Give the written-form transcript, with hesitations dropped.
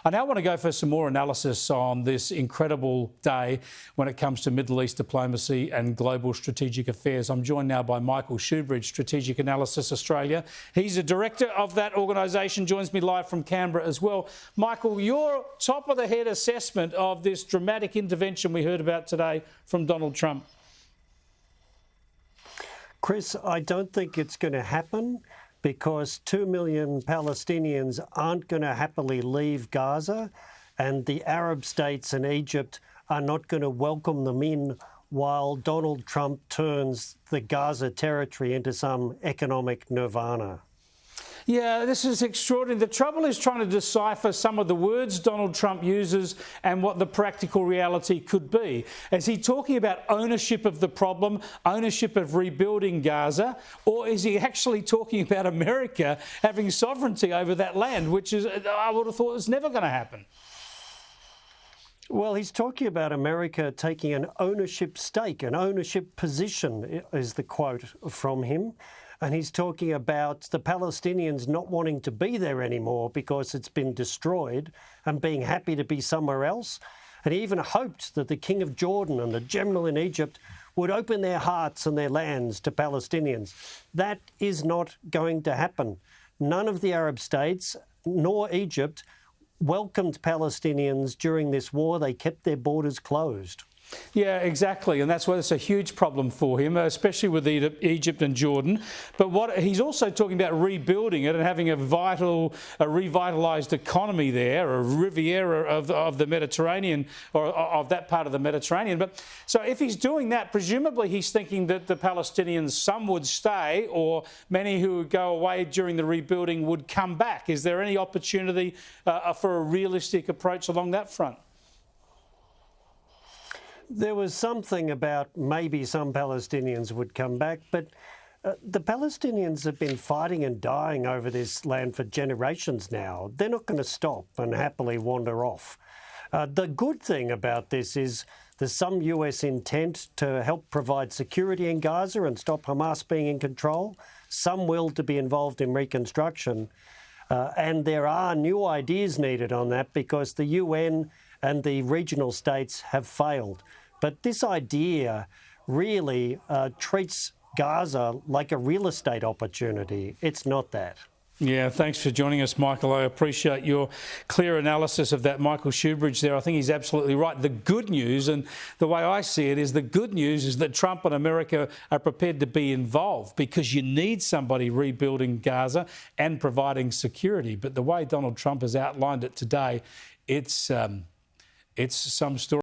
I now want to go for some more analysis on this incredible day when it comes to Middle East diplomacy and global strategic affairs. I'm joined now by Michael Shoebridge, Strategic Analysis Australia. He's a director of that organisation, joins me live from Canberra as well. Michael, your top-of-the-head assessment of this dramatic intervention we heard about today from Donald Trump. Chris, I don't think it's going to happen because 2 million Palestinians aren't going to happily leave Gaza, and the Arab states and Egypt are not going to welcome them in while Donald Trump turns the Gaza territory into some economic nirvana. Yeah, this is extraordinary. The trouble is trying to decipher some of the words Donald Trump uses and what the practical reality could be. Is he talking about ownership of the problem, ownership of rebuilding Gaza, or is he actually talking about America having sovereignty over that land, which is, I would have thought, was never going to happen? Well, he's talking about America taking an ownership stake, an ownership position, is the quote from him. And he's talking about the Palestinians not wanting to be there anymore because it's been destroyed and being happy to be somewhere else. And he even hoped that the King of Jordan and the general in Egypt would open their hearts and their lands to Palestinians. That is not going to happen. None of the Arab states, nor Egypt, welcomed Palestinians during this war. They kept their borders closed. Yeah, exactly, and that's why it's a huge problem for him, especially with Egypt and Jordan. But what he's also talking about rebuilding it and having a revitalised economy there, a Riviera of the Mediterranean, or of that part of the Mediterranean. But so if he's doing that, presumably he's thinking that the Palestinians, some would stay, or many who would go away during the rebuilding would come back. Is there any opportunity for a realistic approach along that front? There was something about maybe some Palestinians would come back, but the Palestinians have been fighting and dying over this land for generations now. They're not going to stop and happily wander off. The good thing about this is there's some US intent to help provide security in Gaza and stop Hamas being in control, some will to be involved in reconstruction, and there are new ideas needed on that because the UN and the regional states have failed. But this idea really treats Gaza like a real estate opportunity. It's not that. Yeah, thanks for joining us, Michael. I appreciate your clear analysis of that. Michael Shoebridge there, I think he's absolutely right. The good news, and the way I see it, is the good news is that Trump and America are prepared to be involved because you need somebody rebuilding Gaza and providing security. But the way Donald Trump has outlined it today, it's some story.